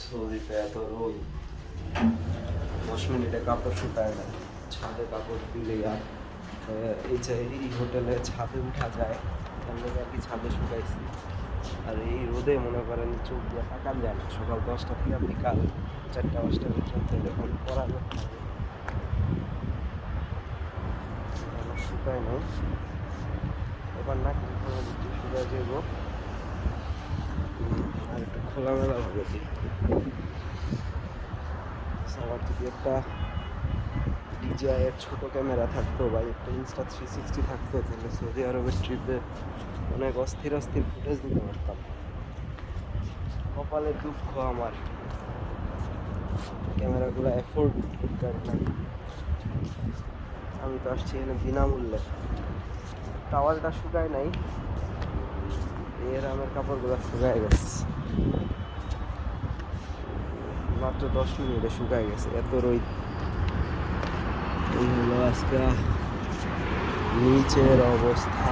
সৌদিতে এত রোদ, 10 মিনিটে কাপড় শুকায় না। ছাদে কাপড় দিলেই আর এই যে এই হোটেলে ছাদে উঠা যায়, আমরা আর কি ছাদে শুকাইছি। আর এই রোদে মনে করেন চোখ দিয়ে তাকান যায় না। সকাল 10টা থেকে বিকাল 4টা-5টা পর্যন্ত এরকম করা রোদ থাকে। আমার শুকায় নাই, এবার না কিন্তু একটু শুকায় যাব। আর একটু খোলামেলা ভাবে দিই। আমার যদি একটা DJI এর ছোট ক্যামেরা থাকতো বা একটা Insta360 থাকতো, তাহলে সৌদি আরবের ট্রিপে অনেক অস্থির অস্থির ফুটেজ নিতে পারতাম। কপালের দুঃখ আমার, ক্যামেরাগুলো অ্যাফোর্ড করতে পারি না। আমি তো আসছি এখানে বিনামূল্যে। টাওয়ালটা শুকায় নাই, এর আমার কাপড়গুলো শুকায় গেছে মাত্র 10 মিনিটে শুকায় গেছে, এত রোদ। এই হলো আজকে নিচের অবস্থা।